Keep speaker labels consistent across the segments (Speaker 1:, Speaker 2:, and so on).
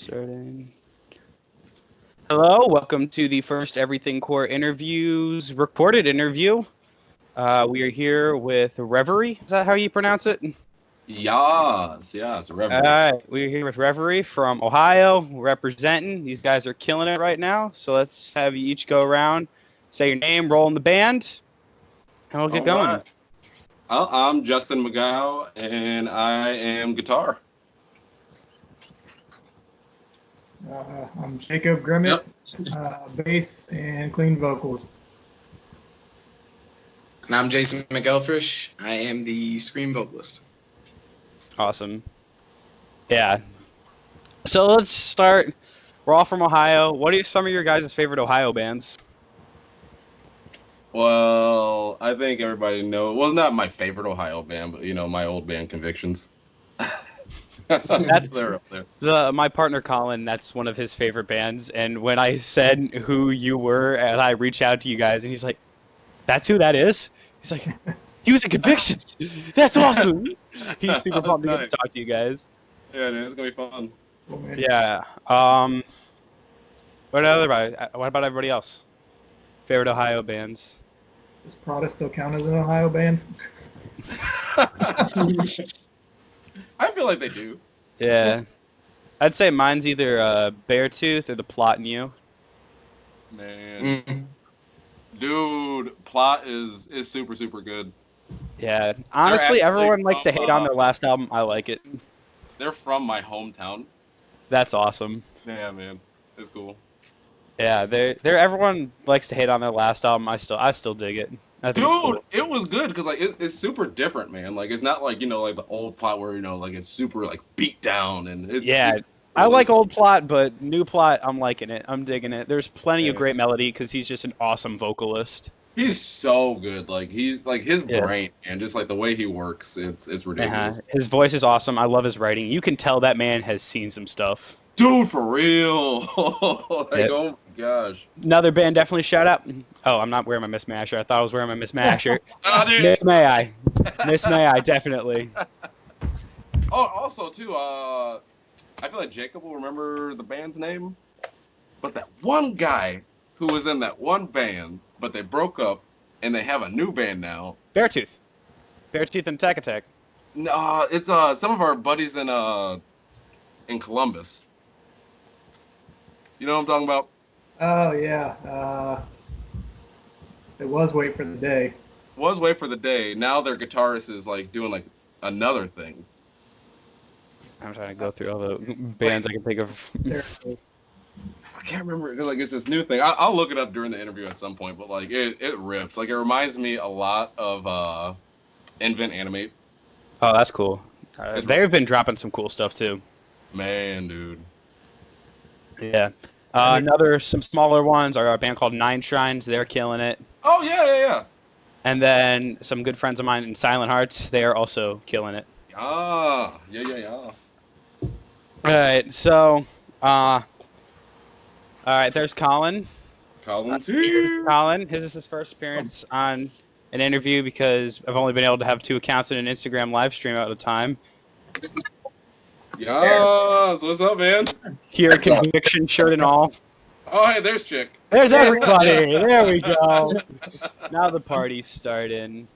Speaker 1: Starting. Hello, welcome to the first Everything Core Interviews recorded interview. We are here with Reverie. Is that how you pronounce it?
Speaker 2: Yes,
Speaker 1: All
Speaker 2: Reverie.
Speaker 1: right, we're here with Reverie from Ohio, representing. These guys are killing it right now. So let's have you each go around, say your name, role in the band, and we'll get going.
Speaker 2: Right. I'm Justin McGow, and I am guitar.
Speaker 3: I'm Jacob Grimmett, bass and clean vocals.
Speaker 4: And I'm Jason McElfresh. I am the scream vocalist.
Speaker 1: Awesome. Yeah. So let's start. We're all from Ohio. What are some of your guys' favorite Ohio bands?
Speaker 2: Well, I think everybody knows. Well, it's not my favorite Ohio band, but my old band, Convictions.
Speaker 1: That's
Speaker 2: They're up there.
Speaker 1: my partner Colin. That's one of his favorite bands. And when I said who you were, and I reached out to you guys, and he's like, "That's who that is." He's like, "He was in Convictions. That's awesome." He's super pumped to get to talk to you guys.
Speaker 2: Yeah, dude, it's gonna be fun.
Speaker 3: Oh, man.
Speaker 1: Yeah. What about everybody else? Favorite Ohio bands?
Speaker 3: Does Prada still count as an Ohio band?
Speaker 2: I feel like they do.
Speaker 1: Yeah. I'd say mine's either Beartooth or The Plot in You.
Speaker 2: Man, dude, Plot is super good.
Speaker 1: Yeah. Honestly, everyone
Speaker 2: actually
Speaker 1: likes to
Speaker 2: from,
Speaker 1: hate on their last album. I like it.
Speaker 2: They're from my hometown.
Speaker 1: That's awesome.
Speaker 2: Yeah, man, it's cool.
Speaker 1: Yeah, they're everyone likes to hate on their last album. I still dig it. I think it's
Speaker 2: Dude,
Speaker 1: cool.
Speaker 2: it was good because it's super different, man. Like it's not like like the old Plot where like it's super like beat down and
Speaker 1: Yeah, I like old Plot, but new Plot, I'm liking it. I'm digging it. There's plenty of great melody because he's just an awesome vocalist.
Speaker 2: He's so good. Like he's like his
Speaker 1: Yeah.
Speaker 2: brain and just like the way he works, it's ridiculous.
Speaker 1: His voice is awesome. I love his writing. You can tell that man has seen some stuff.
Speaker 2: Dude, for real. Like
Speaker 1: Yep.
Speaker 2: oh my gosh.
Speaker 1: Another band definitely shout out. Oh, I'm not wearing my Miss Masher. I thought I was wearing my Miss Masher.
Speaker 2: Oh, dude.
Speaker 1: Miss May I? Miss May I? Definitely.
Speaker 2: Oh, also too. I feel like Jacob will remember the band's name, but that one guy who was in that one band, but they broke up and they have a new band now.
Speaker 1: Beartooth and Attack Attack.
Speaker 2: No, it's some of our buddies in Columbus. You know what I'm talking about?
Speaker 3: Oh, yeah. It was Wait for the Day.
Speaker 2: Was Wait for the Day. Now their guitarist is like doing like another thing.
Speaker 1: I'm trying to go through all the bands I can think of.
Speaker 3: There-
Speaker 2: I can't remember. Like it's this new thing. I'll look it up during the interview at some point. But like it rips. Like it reminds me a lot of Invent Animate.
Speaker 1: Oh, that's cool. They've been dropping some cool stuff too.
Speaker 2: Man, dude.
Speaker 1: Yeah. Some smaller ones are a band called Nine Shrines. They're killing it.
Speaker 2: Oh yeah.
Speaker 1: And then some good friends of mine in Silent Hearts. They are also killing it.
Speaker 2: Yeah.
Speaker 1: All right. So, all right. There's Colin.
Speaker 2: Colin's
Speaker 1: This is
Speaker 2: here.
Speaker 1: Colin. His is his first appearance on an interview because I've only been able to have 2 accounts and an Instagram live stream at a time.
Speaker 2: Yeah. So what's up, man?
Speaker 1: Here, Conviction shirt and all.
Speaker 2: Oh, hey, there's Chick.
Speaker 1: There's everybody. There we go. Now the party's starting.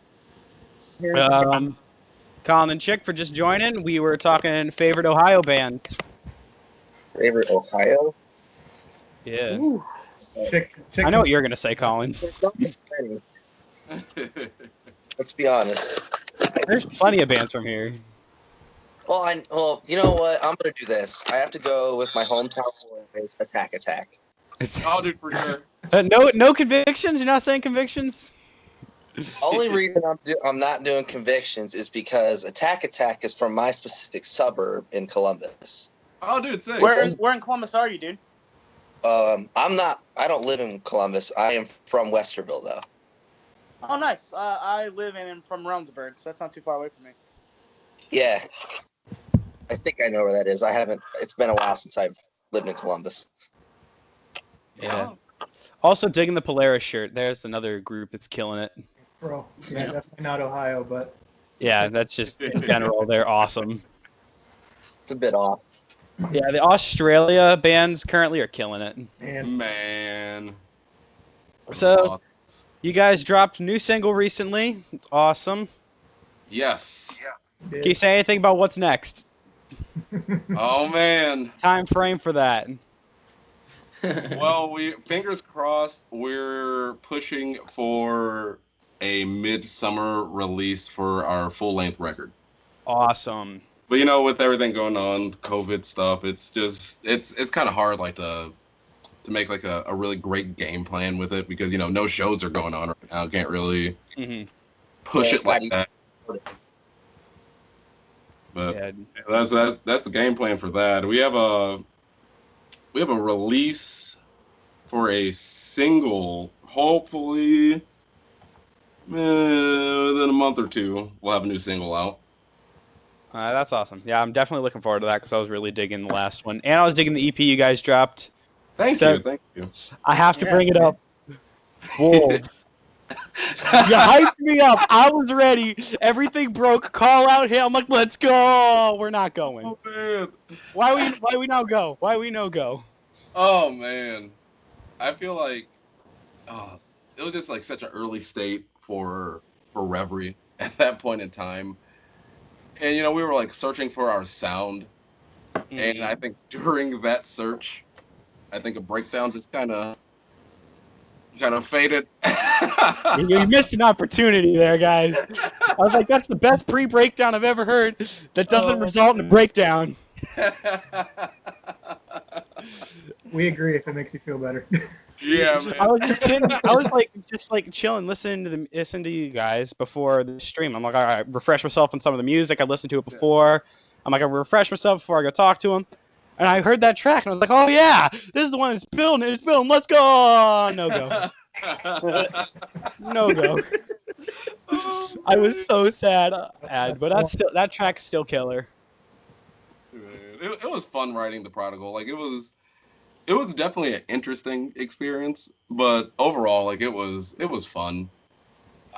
Speaker 1: Colin and Chick for just joining. We were talking favorite Ohio bands.
Speaker 5: Favorite Ohio?
Speaker 1: Yeah.
Speaker 5: Ooh,
Speaker 1: I know what you're gonna say, Colin.
Speaker 5: there's not many. Let's be honest.
Speaker 1: There's plenty of bands from here.
Speaker 5: Well, you know what? I'm gonna do this. I have to go with my hometown boys, Attack Attack.
Speaker 2: Oh, dude, for sure.
Speaker 1: No convictions. You're not saying convictions.
Speaker 5: Only reason I'm not doing Convictions is because Attack Attack is from my specific suburb in Columbus.
Speaker 2: Oh, dude, sick.
Speaker 6: Where in Columbus are you, dude?
Speaker 5: I don't live in Columbus. I am from Westerville, though.
Speaker 6: Oh, nice. I live from Roansburg, so that's not too far away from me.
Speaker 5: Yeah. I think I know where that is. It's been a while since I've lived in Columbus.
Speaker 1: Yeah. Also digging the Polaris shirt. There's another group that's killing it.
Speaker 3: Bro, yeah, definitely not Ohio, but
Speaker 1: Yeah, that's just in general. They're awesome.
Speaker 5: It's a bit off.
Speaker 1: Yeah, the Australia bands currently are killing it.
Speaker 3: And
Speaker 2: Man.
Speaker 1: So you guys dropped a new single recently. It's awesome.
Speaker 2: Yes.
Speaker 1: Can you say anything about what's next?
Speaker 2: Oh man.
Speaker 1: Time frame for that.
Speaker 2: Well, we fingers crossed. We're pushing for a midsummer release for our full length record.
Speaker 1: Awesome.
Speaker 2: But you know, with everything going on, COVID stuff, it's just it's kind of hard like to make like a really great game plan with it because you know no shows are going on right now. Can't really push
Speaker 5: Yeah,
Speaker 2: it like that. But
Speaker 1: Yeah.
Speaker 2: that's the game plan for that. We have a release for a single. Hopefully, within a month or two, we'll have a new single out.
Speaker 1: That's awesome. Yeah, I'm definitely looking forward to that because I was really digging the last one, and I was digging the EP you guys dropped.
Speaker 2: Thank you.
Speaker 1: I have to
Speaker 6: Yeah,
Speaker 1: bring it
Speaker 6: man.
Speaker 1: up. Wolves. You hyped me up. I was ready. Everything broke. Call out here. I'm like, let's go. We're not going.
Speaker 2: Oh man.
Speaker 1: Why we now go? Why we no go?
Speaker 2: Oh man. I feel like it was just like such an early state for Reverie at that point in time. And you know, we were like searching for our sound. And I think during that search, I think a breakdown just kind of faded.
Speaker 1: You missed an opportunity there, guys. I was like, that's the best pre-breakdown I've ever heard that doesn't result in a breakdown.
Speaker 3: we agree if it makes you feel better.
Speaker 2: Yeah, man.
Speaker 1: I was just sitting, I was like chilling, listening to you guys before the stream. I'm like, all right, refresh myself on some of the music. I listened to it before. I'm like, I refresh myself before I go talk to him. And I heard that track, and I was like, oh yeah, this is the one that's building. It's building. Let's go. Oh, no go. No go. I was so sad, but that track's still killer.
Speaker 2: It was fun writing The Prodigal. Like it was definitely an interesting experience, but overall, like it was fun.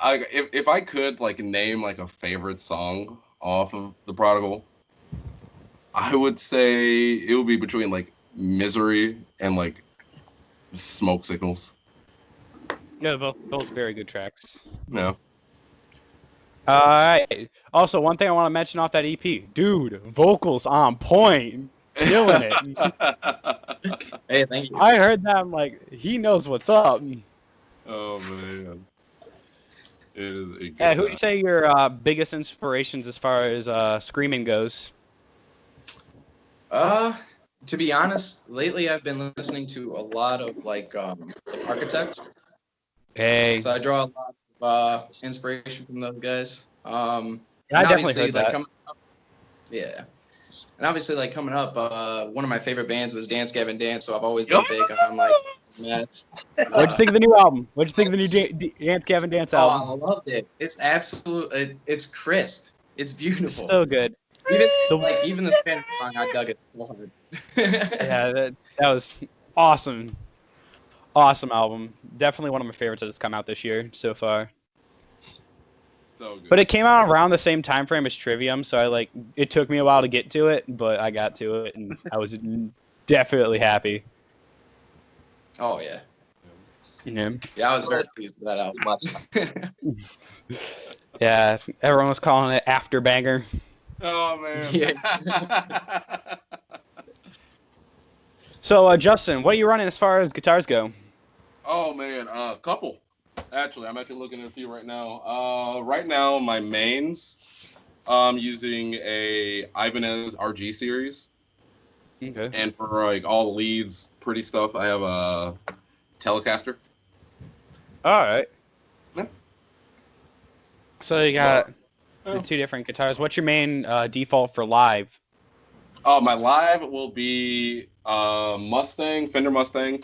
Speaker 2: If I could like name like a favorite song off of The Prodigal, I would say it would be between like Misery and like Smoke Signals.
Speaker 1: Yeah, both very good tracks.
Speaker 2: Yeah.
Speaker 1: All right. Also, one thing I want to mention off that EP, dude, vocals on point, killing it.
Speaker 4: Hey, thank you.
Speaker 1: I heard that. I'm like, he knows what's up.
Speaker 2: Oh man. It is a good
Speaker 1: Yeah, who would
Speaker 2: time.
Speaker 1: you say your biggest inspirations as far as screaming goes?
Speaker 4: To be honest, lately I've been listening to a lot of like Architect.
Speaker 1: Hey,
Speaker 4: So I draw a lot of inspiration from those guys.
Speaker 1: I
Speaker 4: and
Speaker 1: definitely
Speaker 4: obviously,
Speaker 1: heard
Speaker 4: like,
Speaker 1: that.
Speaker 4: coming up, yeah. And obviously, like coming up, one of my favorite bands was Dance Gavin Dance, so I've always been big on like, man.
Speaker 1: What'd you think of the new album? What'd you think of the new Dance Gavin Dance album?
Speaker 4: Oh, I loved it. It's it's crisp. It's beautiful.
Speaker 1: It's so good.
Speaker 4: Even the Spanish song, I dug it so hard.
Speaker 1: Yeah, that was awesome. Awesome album. Definitely one of my favorites that's come out this year so far.
Speaker 2: So good.
Speaker 1: But it came out around the same time frame as Trivium, so it took me a while to get to it, but I got to it and I was definitely happy.
Speaker 4: Oh yeah.
Speaker 1: Yeah.
Speaker 4: Yeah, I was very pleased with that album.
Speaker 1: Yeah, everyone was calling it After Banger.
Speaker 2: Oh man.
Speaker 4: Yeah.
Speaker 1: So, Justin, what are you running as far as guitars go?
Speaker 2: Oh man, a couple. Actually, I'm actually looking at a few right now. Right now, my mains, I'm using a Ibanez RG series,
Speaker 1: Okay.
Speaker 2: and for like all the leads, pretty stuff, I have a Telecaster.
Speaker 1: All right.
Speaker 2: Yeah.
Speaker 1: So you got
Speaker 2: Oh.
Speaker 1: the two different guitars. What's your main default for live?
Speaker 2: Oh, my live will be Fender Mustang,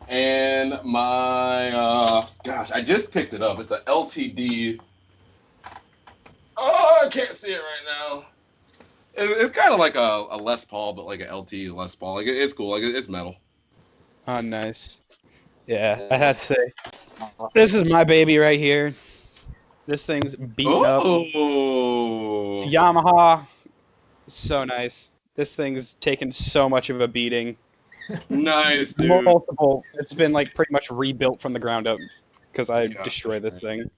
Speaker 2: and my gosh, I just picked it up. It's a LTD. Oh, I can't see it right now. It's kind of like a Les Paul, but like a LT Les Paul. Like it's cool. Like it's metal.
Speaker 1: Oh, nice. Yeah, I have to say, this is my baby right here. This thing's beaten up.
Speaker 2: Oh,
Speaker 1: It's a Yamaha. So nice. This thing's taken so much of a beating.
Speaker 2: Nice, dude.
Speaker 1: Multiple. It's been like pretty much rebuilt from the ground up because I
Speaker 2: Yeah.
Speaker 1: destroyed this thing.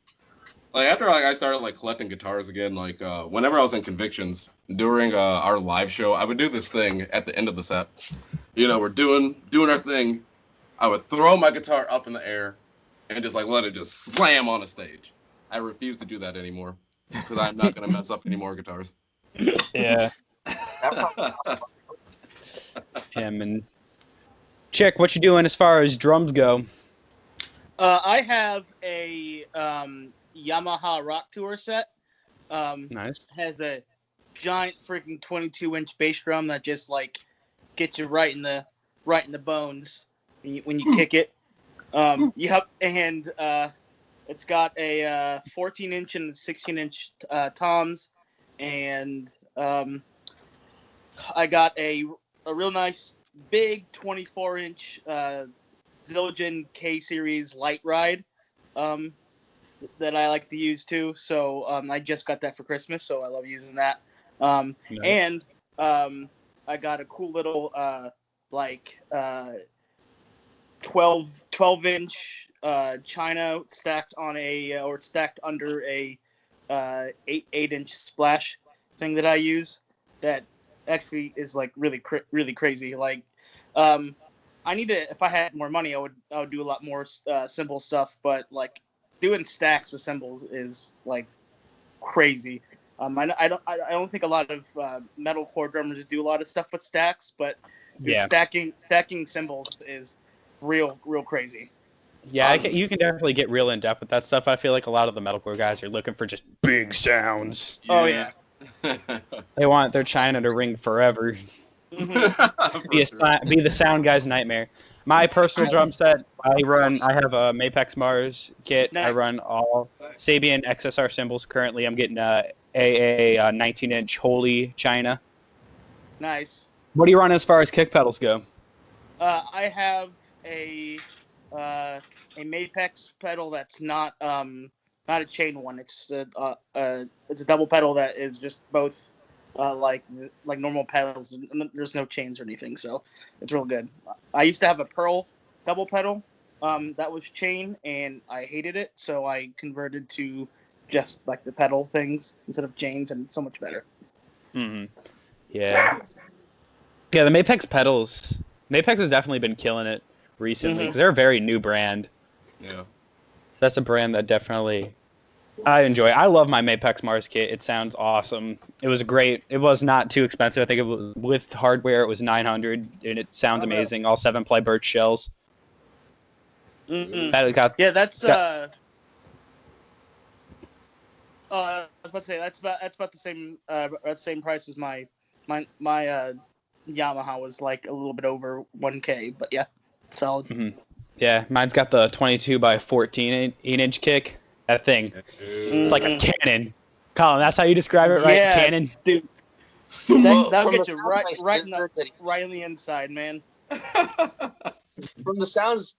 Speaker 2: Like after like I started like collecting guitars again, like whenever I was in Convictions during our live show, I would do this thing at the end of the set. You know, we're doing our thing. I would throw my guitar up in the air and just like let it just slam on the stage. I refuse to do that anymore because I'm not gonna mess up any more guitars.
Speaker 1: Yeah. Him and Chick, what you doing as far as drums go?
Speaker 6: I have a Yamaha Rock Tour set.
Speaker 1: Nice.
Speaker 6: Has a giant freaking 22-inch bass drum that just like gets you right in the bones when you kick it. Yep, and it's got a 14-inch and 16-inch toms, and I got a real nice big 24-inch Zildjian K series light ride that I like to use too. So I just got that for Christmas, so I love using that.
Speaker 1: Nice.
Speaker 6: And I got a cool little 12-inch China stacked on a or stacked under a 8-inch splash thing that I use that actually is like really crazy. Like I need to, if I had more money, I would do a lot more cymbal stuff, but like doing stacks with cymbals is like crazy. I don't think a lot of metalcore drummers do a lot of stuff with stacks, but dude,
Speaker 1: Yeah.
Speaker 6: stacking cymbals is real crazy.
Speaker 1: Yeah, you can definitely get real in depth with that stuff. I feel like a lot of the metalcore guys are looking for just big sounds.
Speaker 6: Oh yeah.
Speaker 1: They want their China to ring forever.
Speaker 6: Mm-hmm.
Speaker 1: Be the sound guy's nightmare. My personal drum set, I have a Mapex Mars kit. I
Speaker 6: Nice.
Speaker 1: run all Sabian XSR cymbals currently. I'm getting a 19-inch Holy China.
Speaker 6: Nice.
Speaker 1: What do you run as far as kick pedals go?
Speaker 6: I have a Mapex pedal that's not a chain one. It's a double pedal that is just both like normal pedals. There's no chains or anything, so it's real good. I used to have a Pearl double pedal that was chain, and I hated it, so I converted to just like the pedal things instead of chains, and it's so much better.
Speaker 1: Mm-hmm. Yeah. Yeah, the Mapex pedals. Mapex has definitely been killing it recently because they're a very new brand.
Speaker 2: Yeah.
Speaker 1: That's a brand that definitely I enjoy. I love my Mapex Mars kit. It sounds awesome. It was great. It was not too expensive. I think it was, with hardware it was $900, and it sounds amazing. All 7-ply birch shells.
Speaker 6: Mm-hmm.
Speaker 1: That
Speaker 6: that's I was about to say that's about the same price as my Yamaha was like a little bit over 1K, but yeah, solid.
Speaker 1: Mm-hmm. Yeah, mine's got the 22 by 14 8-inch kick. That thing, it's like a cannon. Colin, that's how you describe it, right?
Speaker 6: Yeah,
Speaker 1: cannon,
Speaker 6: dude. That'll get you right in the inside, man.
Speaker 5: From the sounds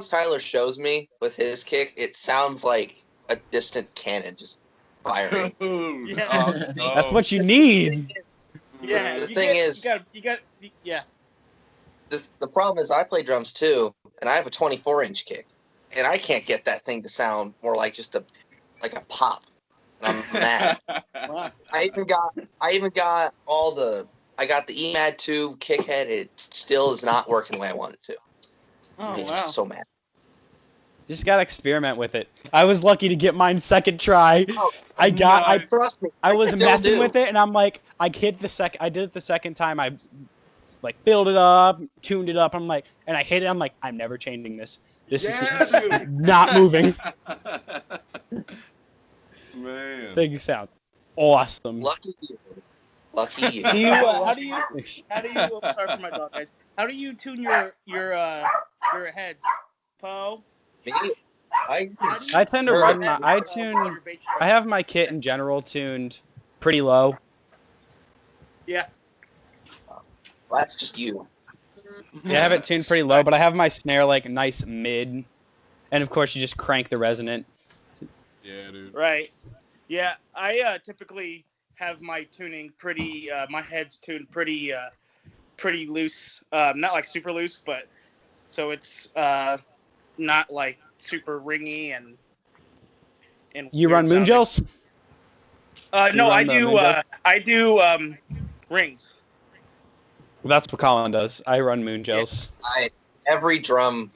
Speaker 5: Tyler shows me with his kick, it sounds like a distant cannon just firing.
Speaker 6: Yeah.
Speaker 2: Oh, no.
Speaker 1: That's what you need.
Speaker 6: Yeah,
Speaker 5: The thing is,
Speaker 6: yeah.
Speaker 5: The problem is I play drums too, and I have a 24-inch kick, and I can't get that thing to sound more like just a pop. And I'm mad.
Speaker 6: Wow.
Speaker 5: I even got I got the EMAD 2 kick head. It still is not working the way I want it to.
Speaker 6: Oh
Speaker 5: I'm
Speaker 6: wow.
Speaker 5: just so mad.
Speaker 1: Just gotta experiment with it. I was lucky to get mine second try.
Speaker 5: Trust me.
Speaker 1: I was
Speaker 5: still
Speaker 1: messing
Speaker 5: do.
Speaker 1: with it, and I'm like, I did it the second time. I like filled it up, tuned it up. I'm like, and I hit it. I'm like, I'm never changing this. This is not moving.
Speaker 2: Man.
Speaker 1: Thing sounds awesome.
Speaker 5: Lucky you. Lucky you.
Speaker 6: Do you how do you oh, sorry for my dog, guys. How do you tune your heads, Poe?
Speaker 5: Me? I
Speaker 1: tend to run my I
Speaker 6: have
Speaker 1: have my kit in general tuned pretty low.
Speaker 6: yeah.
Speaker 5: That's just you.
Speaker 1: Yeah, I have it tuned pretty low, but I have my snare like nice mid, and of course you just crank the resonant.
Speaker 2: Yeah, dude.
Speaker 6: Right. Yeah, I typically have my tuning pretty. My head's tuned pretty loose. Not like super loose, but so it's not like super ringy and
Speaker 1: You
Speaker 6: weird
Speaker 1: run moon
Speaker 6: sounding.
Speaker 1: gels?
Speaker 6: No,
Speaker 1: run the moon gel?
Speaker 6: I do rings.
Speaker 1: That's what Colin does. I run moon gels.
Speaker 5: Every drum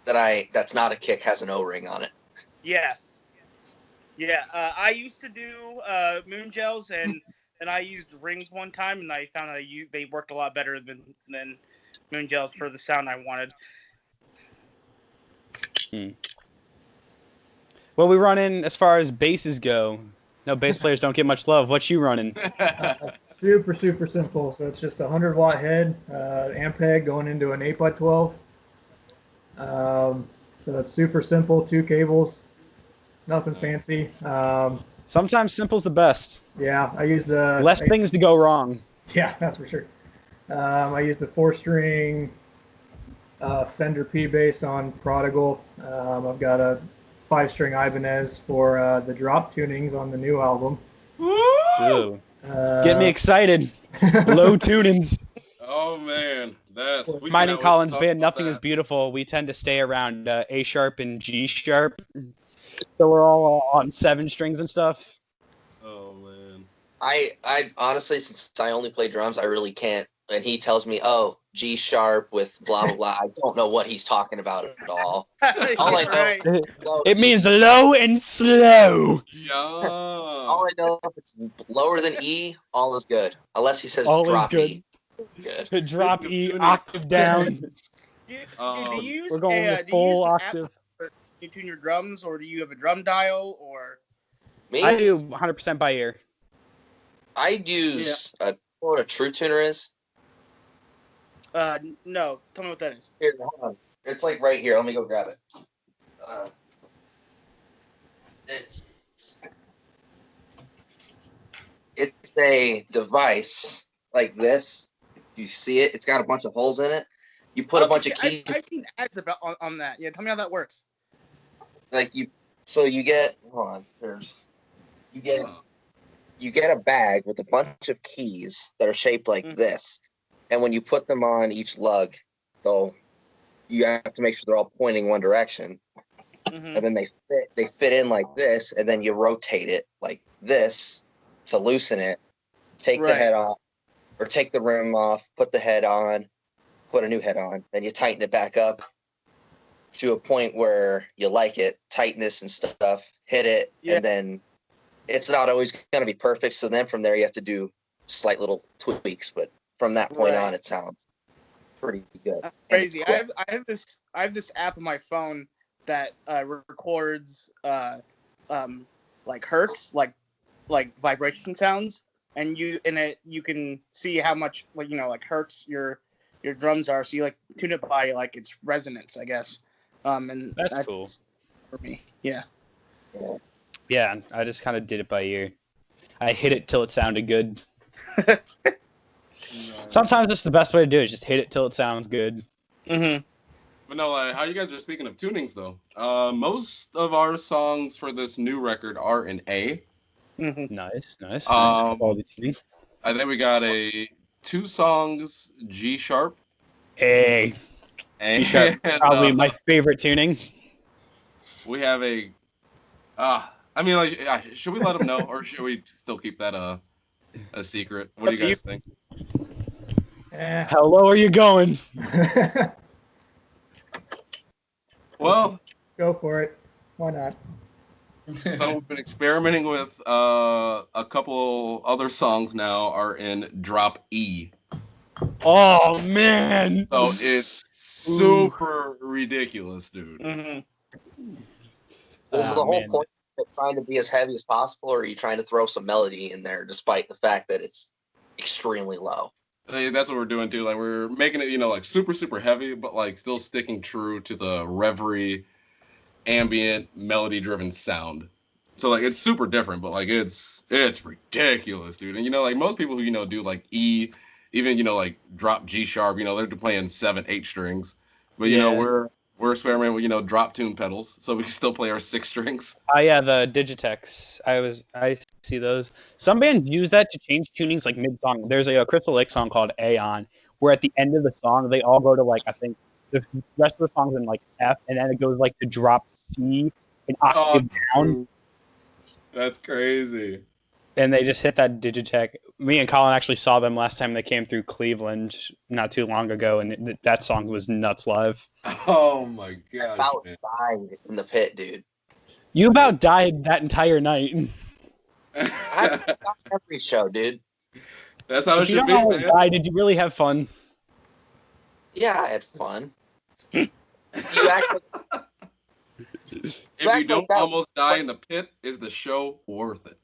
Speaker 5: that's not a kick has an O-ring on it.
Speaker 6: Yeah. I used to do moon gels and I used rings one time, and I found that they worked a lot better than moon gels for the sound I wanted.
Speaker 1: What we running as far as basses go? No, bass players don't get much love. What you running?
Speaker 3: Super, super simple. So it's just a 100-watt head, Ampeg going into an 8x12. So it's super simple, 2 cables, nothing fancy.
Speaker 1: Sometimes simple's the best.
Speaker 3: Yeah, I used the
Speaker 1: Less things to go wrong.
Speaker 3: Yeah, that's for sure. I used a 4-string Fender P bass on Prodigal. I've got a 5-string Ibanez for the drop tunings on the new album.
Speaker 1: Ooh. Get me excited. Low tunings.
Speaker 2: Oh man,
Speaker 1: Mine and Colin's band, Nothing Is Beautiful. We tend to stay around A sharp and G sharp, so we're all on 7 strings and stuff.
Speaker 2: Oh man.
Speaker 5: I honestly, since I only play drums, I really can't. And he tells me, "Oh, G sharp with blah blah blah." I don't know what he's talking about at all. All I know,
Speaker 1: it means low and slow.
Speaker 2: Yeah.
Speaker 5: All I know, if it's lower than E, all is good. Unless he says
Speaker 1: All is
Speaker 5: drop
Speaker 1: good.
Speaker 5: E. Good.
Speaker 1: Drop E, octave down.
Speaker 6: Do you use
Speaker 1: We're going with full octave.
Speaker 6: Do you tune your drums, or do you have a drum dial, or?
Speaker 5: Me?
Speaker 1: I do 100% by ear.
Speaker 5: I use what a true tuner is.
Speaker 6: No. Tell me what that is.
Speaker 5: Here, hold on. It's like right here. Let me go grab it. It's a device like this. You see it? It's got a bunch of holes in it. You put a bunch of keys.
Speaker 6: I've seen ads about on that. Yeah, tell me how that works.
Speaker 5: Like you get. Hold on. You get a bag with a bunch of keys that are shaped like this, and when you put them on each lug, you have to make sure they're all pointing one direction, and then they fit in like this, and then you rotate it like this to loosen it. Take the head off, or take the rim off. Put the head on. Put a new head on. Then you tighten it back up to a point where you like it, tightness and stuff. Hit it, and then. It's not always going to be perfect, so then from there you have to do slight little tweaks. But from that point on, it sounds pretty good.
Speaker 6: That's crazy. I have this app on my phone that records like hertz, like vibration sounds, and you can see how much like hertz your drums are. So you like tune it by like its resonance, I guess. And
Speaker 1: that's cool
Speaker 6: for me. Yeah.
Speaker 1: Yeah, I just kind of did it by ear. I hit it till it sounded good. Sometimes it's the best way to do it. Just hit it till it sounds good.
Speaker 2: But no, how you guys are speaking of tunings though. Most of our songs for this new record are in A.
Speaker 1: Nice. Quality tuning.
Speaker 2: I think we got 2 songs G sharp.
Speaker 1: G sharp, probably my favorite tuning.
Speaker 2: We have I mean, like, should we let them know, or should we still keep that a secret? What do you guys think?
Speaker 1: How low are you going?
Speaker 2: Well,
Speaker 3: go for it. Why not?
Speaker 2: So we've been experimenting with a couple other songs now are in drop E.
Speaker 1: Oh man!
Speaker 2: So it's super ridiculous, dude.
Speaker 5: Is the whole point of trying to be as heavy as possible, or are you trying to throw some melody in there despite the fact that it's extremely low?
Speaker 2: That's what we're doing too. Like we're making it, like super, super heavy, but like still sticking true to the Reverie ambient melody-driven sound. So like it's super different, but like it's ridiculous, dude. And like most people who do like E, even like drop G sharp, they're playing 7, 8 strings. But we're experimenting with drop tune pedals, so we can still play our 6 strings.
Speaker 1: Yeah, the Digitex. I see those. Some bands use that to change tunings like mid-song. There's a Crystal Lake song called Aeon, where at the end of the song, they all go to like, I think the rest of the song's in like F, and then it goes like to drop C an octave down.
Speaker 2: Dude. That's crazy.
Speaker 1: And they just hit that Digitech. Me and Colin actually saw them last time they came through Cleveland not too long ago, and that song was nuts live.
Speaker 2: Oh my gosh,
Speaker 5: About
Speaker 2: man.
Speaker 5: died in the pit, dude.
Speaker 1: You about died that entire night.
Speaker 5: I every show, dude.
Speaker 2: That's how it
Speaker 1: If you
Speaker 2: should
Speaker 1: don't
Speaker 2: be,
Speaker 1: always
Speaker 2: man.
Speaker 1: die, did you really have fun?
Speaker 5: Yeah, I had fun. You act like,
Speaker 2: If you don't almost die in the pit, is the show worth it?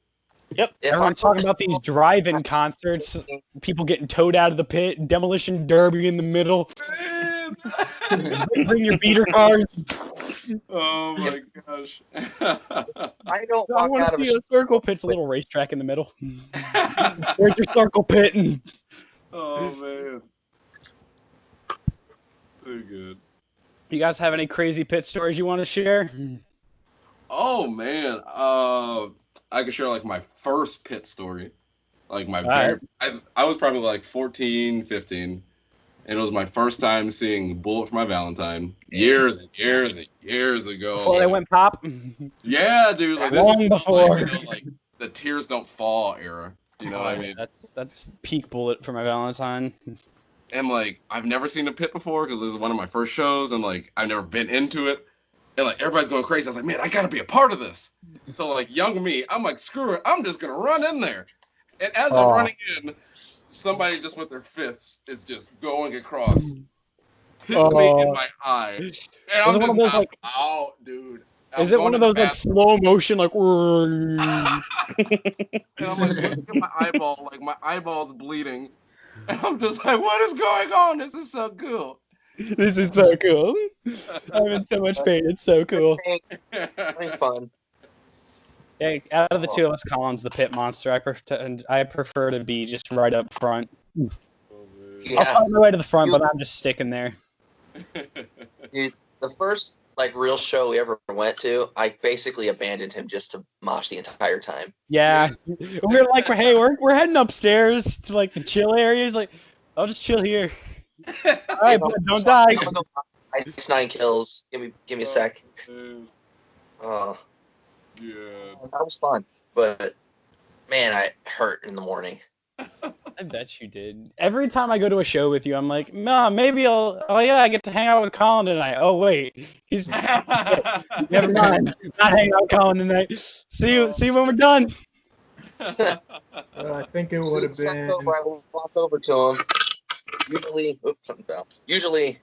Speaker 1: Yep.
Speaker 5: If
Speaker 1: Everyone's
Speaker 5: I-
Speaker 1: talking about these drive-in concerts, people getting towed out of the pit, demolition derby in the middle.
Speaker 2: Man.
Speaker 1: Bring your beater cars.
Speaker 2: Oh my gosh.
Speaker 5: I don't
Speaker 1: I
Speaker 5: walk
Speaker 1: want
Speaker 5: out
Speaker 1: to
Speaker 5: of a
Speaker 1: see a circle pit's a little racetrack in the middle. Where's your circle pit?
Speaker 2: Oh man. Too good.
Speaker 1: You guys have any crazy pit stories you want to share?
Speaker 2: Oh man. I could share like my first pit story. Like my
Speaker 1: All
Speaker 2: I was probably like 14, 15. And it was my first time seeing Bullet for My Valentine years and years and years ago.
Speaker 1: Before they
Speaker 2: like,
Speaker 1: went pop?
Speaker 2: Yeah, dude. Like this
Speaker 1: Long
Speaker 2: is
Speaker 1: before.
Speaker 2: like, you know, like the tears don't fall era. You know what I mean?
Speaker 1: That's peak Bullet for My Valentine.
Speaker 2: And like I've never seen a pit before because this is one of my first shows, and like I've never been into it. And like everybody's going crazy. I was like, man, I gotta be a part of this. So like young me, I'm like, screw it, I'm just gonna run in there. And as I'm running in, somebody just with their fists is just going across. Hits me in my eye. And I'm
Speaker 1: it one of those, like-
Speaker 2: out, dude.
Speaker 1: Is it one of those like slow motion like?
Speaker 2: And I'm like, look at my eyeball, like my eyeball's bleeding. And I'm just like, what is going on? This is so cool.
Speaker 1: This is so cool. I'm in so much pain. It's so cool.
Speaker 5: Having fun.
Speaker 1: Yeah, out of the two of us, Colin's the pit monster. I prefer to be just right up front. I'll
Speaker 5: Yeah,
Speaker 1: find my way to the front, but I'm just sticking there.
Speaker 5: dude. The first like real show we ever went to, I basically abandoned him just to mosh the entire time.
Speaker 1: Yeah, we're like, hey, we're heading upstairs to like the chill area. He's like, I'll just chill here. All right, bud, don't die.
Speaker 5: Ice 9 kills. Give me a sec.
Speaker 2: Dude,
Speaker 5: Oh,
Speaker 2: yeah.
Speaker 5: that was fun, but man, I hurt in the morning.
Speaker 1: I bet you did. Every time I go to a show with you, I'm like, nah, maybe I'll. Oh yeah, I get to hang out with Colin tonight. Oh wait, he's never mind. Not hanging out with Colin tonight. See you when we're done.
Speaker 3: I think it would have been.
Speaker 5: I walk over to him. Usually, oops, something fell. Usually,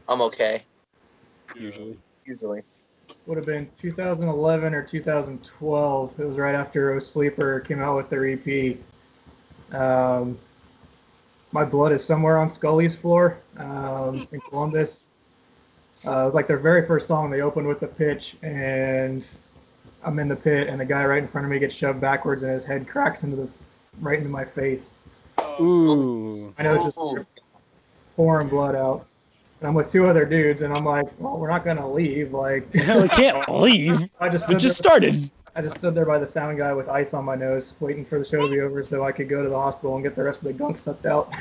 Speaker 5: I'm okay. Usually.
Speaker 3: Would have been 2011 or 2012. It was right after O Sleeper came out with their EP. My Blood is Somewhere on Scully's Floor in Columbus. It was like their very first song. They opened with a pitch, and I'm in the pit, and the guy right in front of me gets shoved backwards, and his head cracks right into my face.
Speaker 1: Ooh.
Speaker 3: I know it's just pouring blood out. And I'm with two other dudes, and I'm like, well, we're not gonna leave. Like,
Speaker 1: Hell, we can't leave.
Speaker 3: I just
Speaker 1: It just started.
Speaker 3: I just stood there by the sound guy with ice on my nose, waiting for the show to be over so I could go to the hospital and get the rest of the gunk sucked out.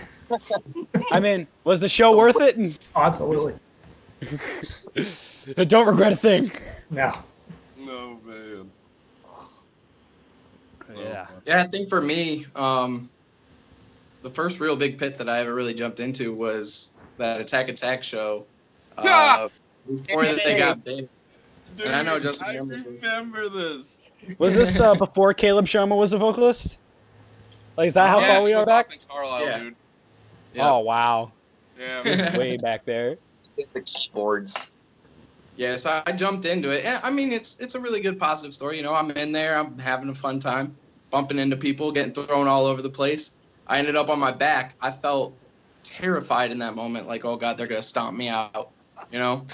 Speaker 1: I mean, was the show worth it?
Speaker 3: Oh, absolutely.
Speaker 1: Don't regret a thing.
Speaker 3: No.
Speaker 2: No, man.
Speaker 1: Yeah.
Speaker 4: Yeah, I think for me, the first real big pit that I ever really jumped into was that Attack show. Before they got big.
Speaker 2: Dude,
Speaker 4: And I know Justin
Speaker 2: I
Speaker 4: remembers this.
Speaker 2: remember this.
Speaker 1: Was this before Caleb Shoma was a vocalist? Like, is that how far we
Speaker 2: it
Speaker 1: are
Speaker 2: was
Speaker 1: back?
Speaker 2: Austin Carlisle,
Speaker 4: Yeah.
Speaker 2: dude.
Speaker 4: Yeah.
Speaker 1: Oh, wow.
Speaker 2: Yeah.
Speaker 1: Way back there.
Speaker 5: The keyboards.
Speaker 4: Yeah, so I jumped into it. And I mean, it's a really good positive story. You know, I'm in there, I'm having a fun time, bumping into people, getting thrown all over the place. I ended up on my back. I felt terrified in that moment, like, oh God, they're gonna stomp me out. You know,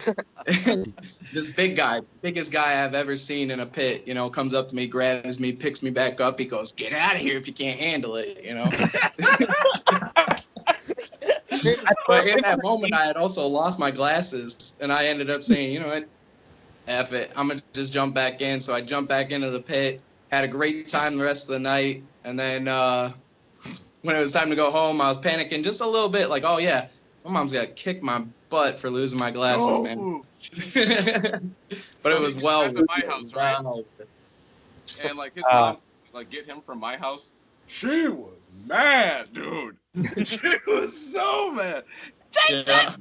Speaker 4: this big guy, biggest guy I've ever seen in a pit, you know, comes up to me, grabs me, picks me back up. He goes, "Get out of here if you can't handle it," you know. But in that moment, I had also lost my glasses, and I ended up saying, you know what, F it, I'm gonna just jump back in. So I jumped back into the pit, Had a great time the rest of the night. And then when it was time to go home, I was panicking just a little bit. Like, oh, yeah, my mom's got to kick my butt for losing my glasses, man. But it was well
Speaker 2: at my house, right?
Speaker 4: well.
Speaker 2: And like his mom, like get him from my house. She was mad, dude. She was so mad. Jason,
Speaker 4: Yeah.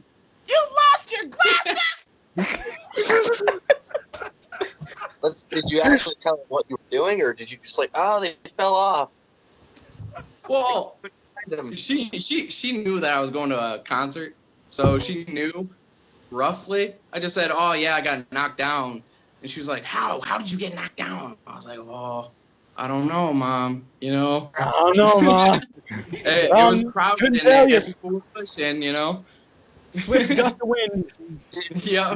Speaker 2: you lost your glasses.
Speaker 5: Did you actually tell them what you were doing, or did you just like, oh, they fell off?
Speaker 4: Well, she knew that I was going to a concert, so she knew roughly. I just said, oh, yeah, I got knocked down. And she was like, how did you get knocked down? I was like, oh, I don't know, Mom, you know?
Speaker 1: I don't know, Mom.
Speaker 4: It was crowded
Speaker 1: couldn't
Speaker 4: in
Speaker 1: tell
Speaker 4: there.
Speaker 1: you.
Speaker 4: People were pushing, you know?
Speaker 1: Swift gust of wind.
Speaker 4: Yeah.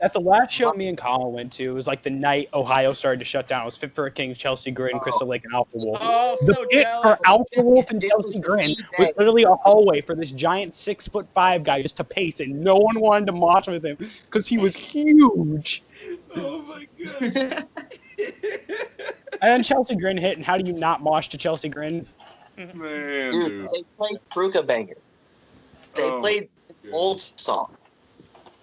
Speaker 1: That's the last show me and Colin went to. It was like the night Ohio started to shut down. It was Fit for a King, Chelsea Grin, Crystal Lake, and Alpha Wolf.
Speaker 6: Oh,
Speaker 1: The
Speaker 6: so
Speaker 1: pit for
Speaker 6: jealous.
Speaker 1: Alpha Wolf and
Speaker 5: It
Speaker 1: Chelsea
Speaker 5: was
Speaker 1: Grin
Speaker 5: the
Speaker 1: was
Speaker 5: day.
Speaker 1: literally a hallway for this giant 6'5" guy just to pace, and no one wanted to mosh with him because he was huge.
Speaker 2: Oh my god.
Speaker 1: And then Chelsea Grin hit, and how do you not mosh to Chelsea Grin?
Speaker 2: Man,
Speaker 5: Dude,
Speaker 2: dude.
Speaker 5: they played Kruka Banger. They
Speaker 2: Oh,
Speaker 5: played
Speaker 2: God.
Speaker 5: old song.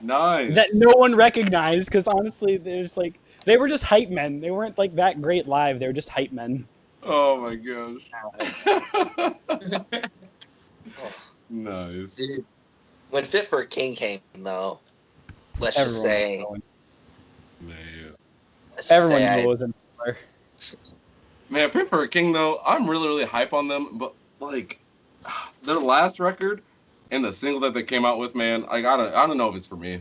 Speaker 2: Nice.
Speaker 1: That no one recognized because honestly, there's like they were just hype men. They weren't like that great live. They were just hype men.
Speaker 2: Oh my gosh. Nice.
Speaker 5: Dude, when Fit for a King came, though, let's
Speaker 1: Everyone
Speaker 5: just
Speaker 1: was
Speaker 5: say,
Speaker 1: going.
Speaker 2: Man.
Speaker 5: let's just
Speaker 1: Everyone
Speaker 5: say
Speaker 1: knew
Speaker 5: I-
Speaker 1: it was in there.
Speaker 2: Man, Fit for a King though, I'm really hype on them, but like their last record and the single that they came out with, man, like I don't know if it's for me.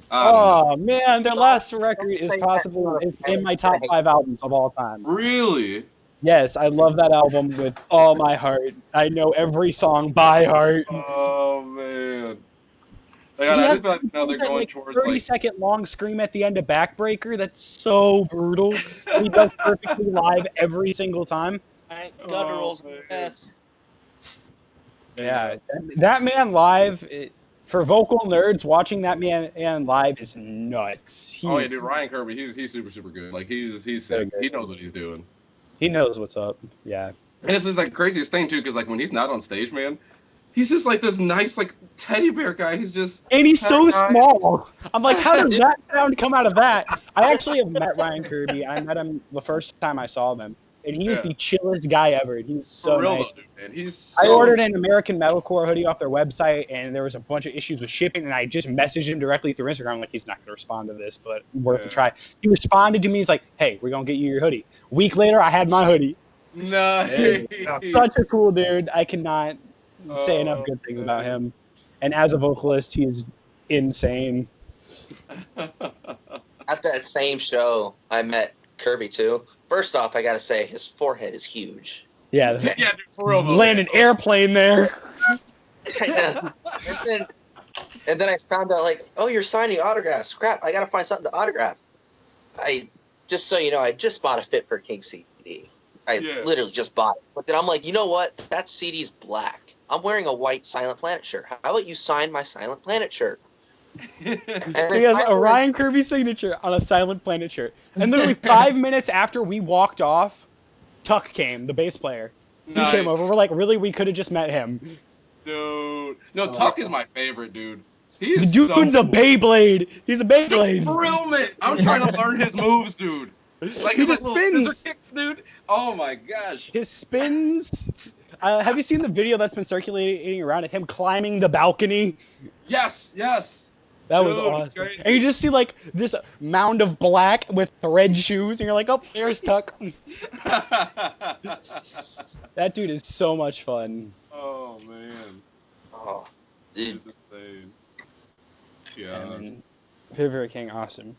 Speaker 2: I don't know.
Speaker 1: Oh man, their last record is
Speaker 5: say that
Speaker 1: possibly
Speaker 5: to a
Speaker 1: in my
Speaker 5: parent,
Speaker 1: top
Speaker 5: right?
Speaker 1: 5 albums of all time.
Speaker 2: Really?
Speaker 1: Yes, I love that album with all my heart. I know every song by heart.
Speaker 2: Oh man. Like,
Speaker 1: He
Speaker 2: I
Speaker 1: has
Speaker 2: just feel like now they're
Speaker 1: that,
Speaker 2: going
Speaker 1: like,
Speaker 2: towards
Speaker 1: 30-second long scream at the end of Backbreaker. That's so brutal. He does perfectly live every single time.
Speaker 6: Alright, gutturals
Speaker 2: Oh, man.
Speaker 6: best.
Speaker 1: Yeah, that man live, for vocal nerds, watching that man live is nuts.
Speaker 2: Oh yeah, dude, Ryan Kirby, he's super good. Like he's sick. He knows what he's doing.
Speaker 1: He knows what's up. Yeah.
Speaker 2: And it's just like craziest thing too, because like when he's not on stage, man, he's just like this nice like teddy bear guy. He's just
Speaker 1: And he's so
Speaker 2: nice.
Speaker 1: small. I'm like, how does that sound come out of that? I actually have met Ryan Kirby. I met him the first time I saw him. And he is the chillest guy ever. He's so
Speaker 2: For real
Speaker 1: nice.
Speaker 2: though, dude, man. He's
Speaker 1: I
Speaker 2: so...
Speaker 1: ordered an American metalcore hoodie off their website, and there was a bunch of issues with shipping, and I just messaged him directly through Instagram, like, he's not going to respond to this, but worth a try. He responded to me, he's like, hey, we're going to get you your hoodie. Week later, I had my hoodie.
Speaker 2: Nice.
Speaker 1: Such a cool dude. I cannot say enough good things about him. And as a vocalist, he's insane.
Speaker 5: At that same show, I met Kirby too. First off, I gotta say his forehead is huge.
Speaker 1: Yeah,
Speaker 2: Yeah, dude, for real though.
Speaker 1: land an airplane there.
Speaker 5: and then I found out, like, oh, you're signing autographs. Crap, I gotta find something to autograph. Just so you know, I just bought a Fit for a King CD. I literally just bought it. But then I'm like, you know what? That CD's black. I'm wearing a white Silent Planet shirt. How about you sign my Silent Planet shirt? And
Speaker 1: He has a Ryan Kirby signature on a Silent Planet shirt. And literally 5 minutes after we walked off, Tuck came, the bass player. He came over. We're like, really? We could have just met him.
Speaker 2: Dude. No, Tuck is my favorite, dude.
Speaker 1: The
Speaker 2: He's
Speaker 1: dude's
Speaker 2: so
Speaker 1: a Beyblade. He's a Beyblade.
Speaker 2: For real, man. I'm trying to learn his moves, dude. Like his
Speaker 1: He just
Speaker 2: little scissor
Speaker 1: spins.
Speaker 2: kicks, dude. Oh my gosh.
Speaker 1: His spins. Have you seen the video that's been circulating around of him climbing the balcony?
Speaker 2: Yes, yes.
Speaker 1: That was
Speaker 2: Dude, it's
Speaker 1: awesome.
Speaker 2: crazy.
Speaker 1: And you just see like this mound of black with thread shoes, and you're like, oh, there's Tuck. That dude is so much fun.
Speaker 2: Oh man.
Speaker 5: Oh, dude.
Speaker 2: It's insane. Yeah.
Speaker 1: And Reverie King, awesome.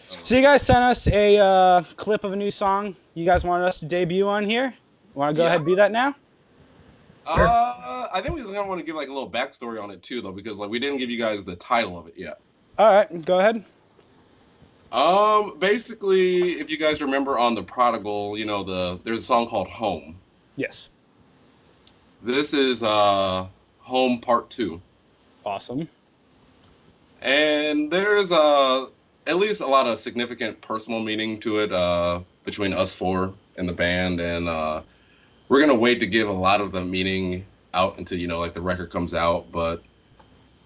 Speaker 1: So you guys sent us a clip of a new song you guys wanted us to debut on here. Want to go ahead and do that now?
Speaker 2: I think we want to give like a little backstory on it too, though, because like we didn't give you guys the title of it yet.
Speaker 1: All right, go ahead.
Speaker 2: Basically, if you guys remember on The Prodigal, you know, there's a song called Home.
Speaker 1: Yes.
Speaker 2: This is Home Part 2.
Speaker 1: Awesome.
Speaker 2: And there's at least a lot of significant personal meaning to it between us four and the band, and we're gonna wait to give a lot of the meaning out until like the record comes out. But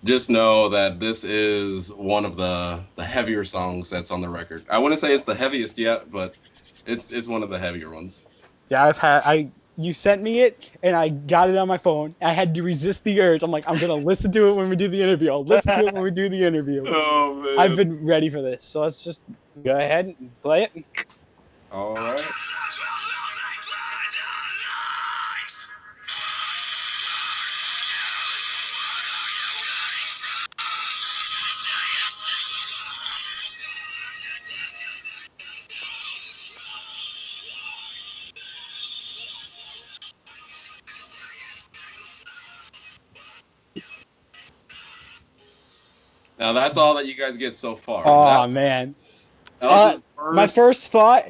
Speaker 2: just know that this is one of the heavier songs that's on the record. I wouldn't say it's the heaviest yet, but it's one of the heavier ones.
Speaker 1: Yeah, you sent me it, and I got it on my phone. I had to resist the urge. I'm like, I'm gonna listen to it when we do the interview. I'll listen to it when we do the interview.
Speaker 2: Oh man!
Speaker 1: I've been ready for this, so let's just go ahead and play it.
Speaker 2: All right. Now that's all that you guys get so far.
Speaker 1: Oh man!
Speaker 2: That was
Speaker 1: My first thought.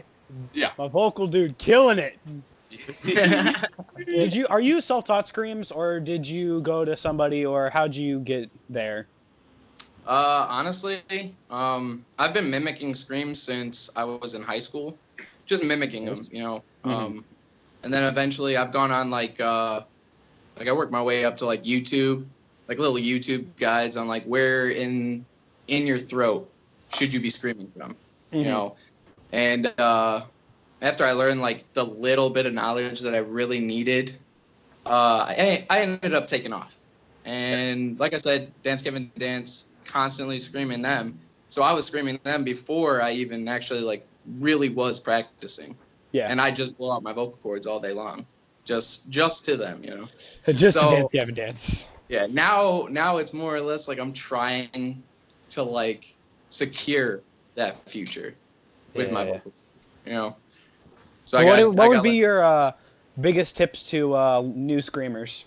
Speaker 2: Yeah.
Speaker 1: My vocal dude killing it. Are you self-taught screams, or did you go to somebody, or how'd you get there?
Speaker 4: Honestly, I've been mimicking screams since I was in high school, just mimicking them,
Speaker 1: Mm-hmm.
Speaker 4: And then eventually I've gone on like I worked my way up to like YouTube, like little YouTube guides on like where in your throat should you be screaming from, and after I learned like the little bit of knowledge that I really needed, I ended up taking off. And like I said, Dance Gavin Dance, constantly screaming them. So I was screaming them before I even actually like really was practicing.
Speaker 1: Yeah.
Speaker 4: And I just blow out my vocal cords all day long, just to them,
Speaker 1: Just
Speaker 4: So-
Speaker 1: to Dance Gavin Dance.
Speaker 4: Yeah. Now it's more or less like I'm trying to like secure that future with my vocal cords, So
Speaker 1: What would be your biggest tips to new screamers?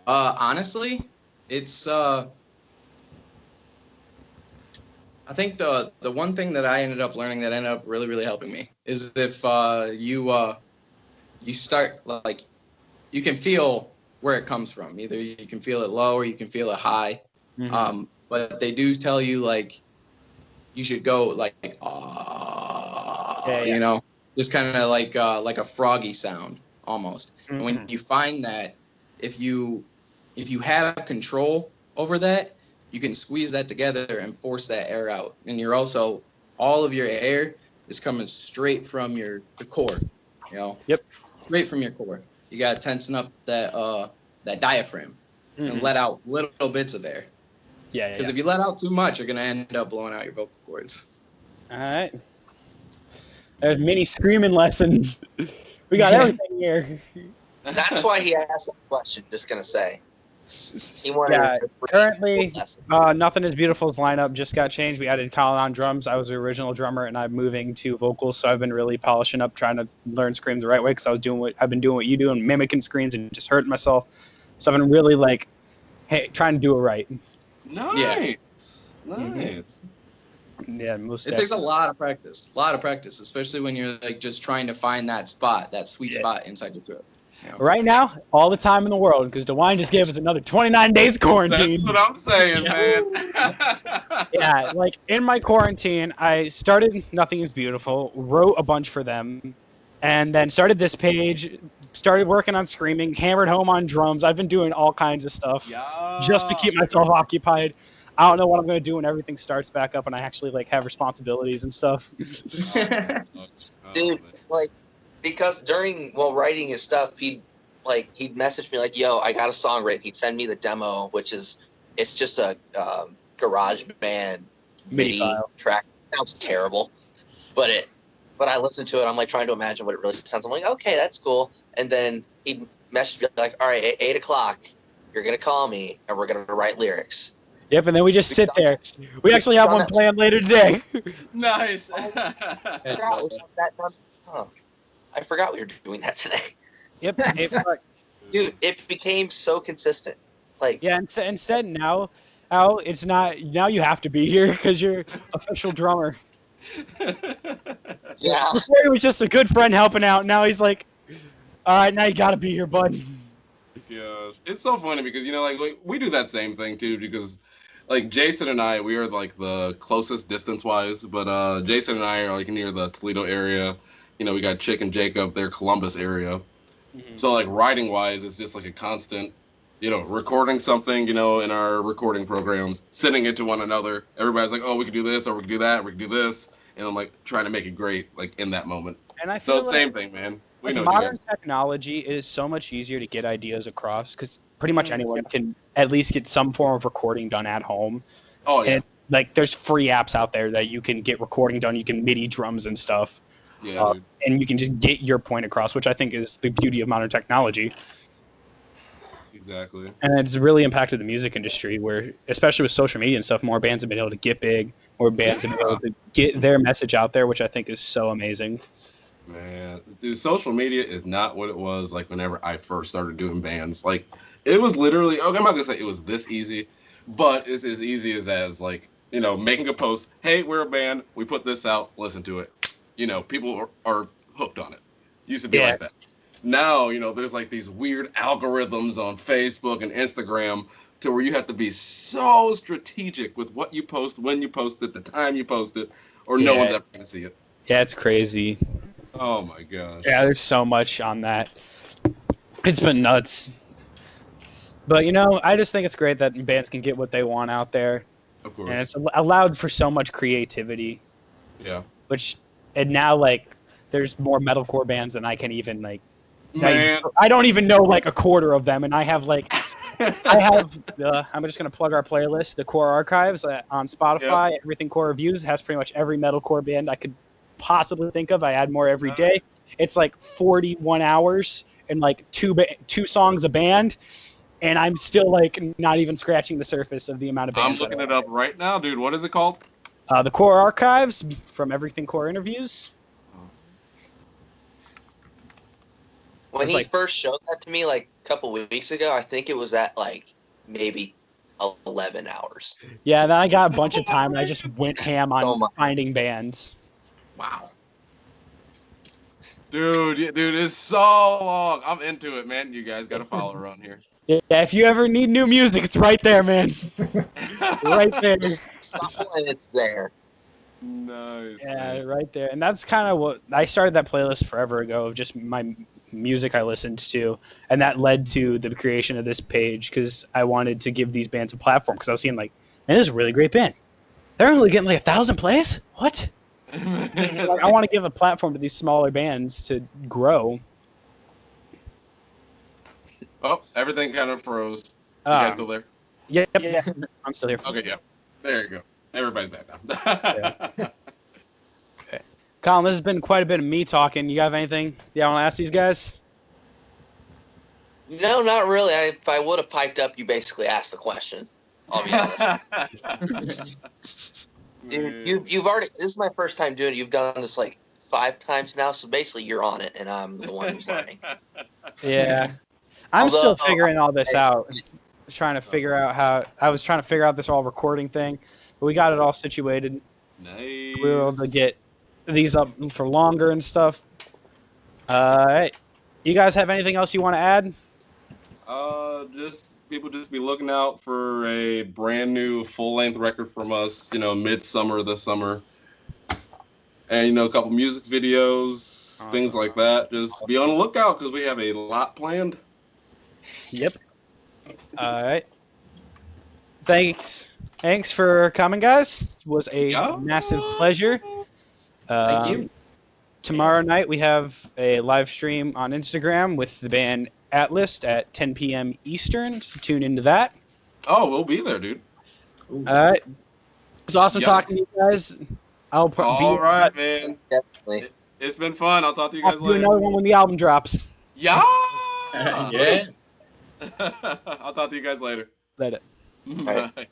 Speaker 4: Honestly, it's I think the one thing that I ended up learning that ended up really, really helping me is if you start like you can feel where it comes from. Either you can feel it low or you can feel it high.
Speaker 1: Mm-hmm.
Speaker 4: But they do tell you like you should go like just kind of like a froggy sound almost.
Speaker 1: Mm-hmm.
Speaker 4: And when you find that if you have control over that, you can squeeze that together and force that air out. And you're also all of your air is coming straight from the core,
Speaker 1: Yep.
Speaker 4: Straight from your core. You got to tensen up that diaphragm and let out little bits of air.
Speaker 1: Yeah.
Speaker 4: Because if you let out too much, you're going to end up blowing out your vocal cords.
Speaker 1: All right. A mini screaming lesson. We got everything here.
Speaker 5: That's why he asked that question. Just gonna say. He wanted
Speaker 1: Currently, Nothing As Beautiful's lineup just got changed. We added Colin on drums. I was the original drummer, and I'm moving to vocals. So I've been really polishing up, trying to learn screams the right way. Because I've been doing what you do and mimicking screams and just hurting myself. So I've been really trying to do it right.
Speaker 2: Nice. Nice.
Speaker 1: Yeah, most.
Speaker 4: It takes a lot of practice, especially when you're like just trying to find that sweet spot inside your throat.
Speaker 1: Right now, all the time in the world, because DeWine just gave us another 29 days quarantine.
Speaker 2: That's what I'm saying, man.
Speaker 1: Yeah, like in my quarantine, I started Nothing Is Beautiful, wrote a bunch for them, and then started this page, started working on screaming, hammered home on drums. I've been doing all kinds of stuff just to keep myself occupied. I don't know what I'm going to do when everything starts back up and I actually have responsibilities and stuff.
Speaker 5: Dude, because while writing his stuff, he'd message me like, "Yo, I got a song written." He'd send me the demo, it's just a garage band MIDI track. It sounds terrible, but I listened to it. I'm trying to imagine what it really sounds. I'm like, okay, that's cool. And then he'd message me like, "All right, at 8 o'clock, you're gonna call me and we're gonna write lyrics."
Speaker 1: Yep, and then we just sit there. We actually have one planned later today.
Speaker 2: Nice.
Speaker 5: I forgot we were doing that today.
Speaker 1: Yep.
Speaker 5: Dude, it became so consistent.
Speaker 1: And said now it's not. Now you have to be here because you're official drummer.
Speaker 5: Yeah.
Speaker 1: Before he was just a good friend helping out. Now he's like, all right, now you got to be here, bud.
Speaker 2: Yeah, it's so funny because we do that same thing too. Because like Jason and I, we are like the closest distance wise, but Jason and I are like near the Toledo area. You know, we got Chick and Jacob, they're Columbus area. So like writing wise, it's just like a constant, you know, recording something, you know, in our recording programs, sending it to one another. Everybody's like, oh, we can do this, or we can do that, or we can do this, and I'm like trying to make it great, like in that moment.
Speaker 1: And I
Speaker 2: So
Speaker 1: feel like
Speaker 2: same thing, man. We
Speaker 1: with
Speaker 2: know what you
Speaker 1: modern
Speaker 2: guys.
Speaker 1: technology, it is so much easier to get ideas across because pretty much anyone can at least get some form of recording done at home.
Speaker 2: Oh yeah,
Speaker 1: And like, there's free apps out there that you can get recording done. You can MIDI drums and stuff,
Speaker 2: yeah, dude.
Speaker 1: and you can just get your point across, which I think is the beauty of modern technology.
Speaker 2: Exactly.
Speaker 1: And it's really impacted the music industry, where, especially with social media and stuff, more bands have been able to get big, more bands have been able to get their message out there, which I think is so amazing.
Speaker 2: Man, dude, social media is not what it was like whenever I first started doing bands. Like, it was literally, okay, I'm not gonna say it was this easy, but it's as easy as like, you know, making a post, hey, we're a band, we put this out, listen to it. You know, people are hooked on it. Used to be like that. Now, you know, there's like these weird algorithms on Facebook and Instagram to where you have to be so strategic with what you post, when you post it, the time you post it, or no one's ever gonna see it.
Speaker 1: Yeah, it's crazy.
Speaker 2: Oh my gosh.
Speaker 1: Yeah, there's so much on that. It's been nuts. But, you know, I just think it's great that bands can get what they want out there.
Speaker 2: Of course.
Speaker 1: And it's allowed for so much creativity.
Speaker 2: Yeah.
Speaker 1: And now, like, there's more metalcore bands than I can even, like,
Speaker 2: Man.
Speaker 1: I don't even know, like, a quarter of them. And I have, like, I'm just going to plug our playlist, the Core Archives on Spotify.
Speaker 2: Yep.
Speaker 1: Everything Core Reviews has pretty much every metalcore band I could possibly think of. I add more every day. It's like 41 hours and like two songs a band. And I'm still like not even scratching the surface of the amount of bands.
Speaker 2: I'm looking it up right now, dude. What is it called?
Speaker 1: The Core Archives from Everything Core Interviews.
Speaker 5: When he first showed that to me like a couple weeks ago, I think it was at like maybe 11 hours.
Speaker 1: Yeah, then I got a bunch of time and I just went ham on finding bands.
Speaker 2: Wow. Dude, it's so long. I'm into it, man. You guys got to follow around here.
Speaker 1: Yeah, if you ever need new music, it's right there, man. Right there.
Speaker 5: And it's there.
Speaker 2: Nice.
Speaker 1: Yeah,
Speaker 2: man.
Speaker 1: right there. And that's kind of what I started that playlist forever ago of just my music I listened to, and that led to the creation of this page because I wanted to give these bands a platform because I was seeing like, man, this is a really great band. They're only getting like 1,000 plays. What? So, like, I want to give a platform to these smaller bands to grow.
Speaker 2: Oh, everything kind of froze. You guys still there?
Speaker 1: Yep. Yeah. I'm still here.
Speaker 2: Okay, yeah. There you go. Everybody's back now.
Speaker 1: Okay. Colin, this has been quite a bit of me talking. You have anything you want to ask these guys?
Speaker 5: No, not really. If I would have piped up, you basically asked the question. I'll be honest. Dude, you've already. This is my first time doing it. You've done this like 5 times now, so basically you're on it, and I'm the one who's learning.
Speaker 1: Yeah, I'm still figuring all this out. I was trying to figure out this all recording thing, but we got it all situated.
Speaker 2: Nice.
Speaker 1: We were able to get these up for longer and stuff. Hey, you guys have anything else you want to add?
Speaker 2: Just people just be looking out for a brand new full-length record from us, you know, midsummer this summer. And, you know, a couple music videos, things like that. Just be on the lookout because we have a lot planned.
Speaker 1: Yep. All right. Thanks for coming, guys. It was a massive pleasure.
Speaker 4: Thank you.
Speaker 1: Tomorrow night we have a live stream on Instagram with the band Atlas at 10 p.m. Eastern. So tune into that.
Speaker 2: Oh, we'll be there, dude.
Speaker 1: All right. It's awesome talking to you guys.
Speaker 2: All right, man.
Speaker 5: Definitely.
Speaker 2: It's been fun. I'll talk to you guys
Speaker 1: I'll
Speaker 2: later.
Speaker 1: do another one when the album drops.
Speaker 2: Yeah.
Speaker 4: Yeah.
Speaker 2: I'll talk to you guys later.
Speaker 1: Later.
Speaker 2: Bye.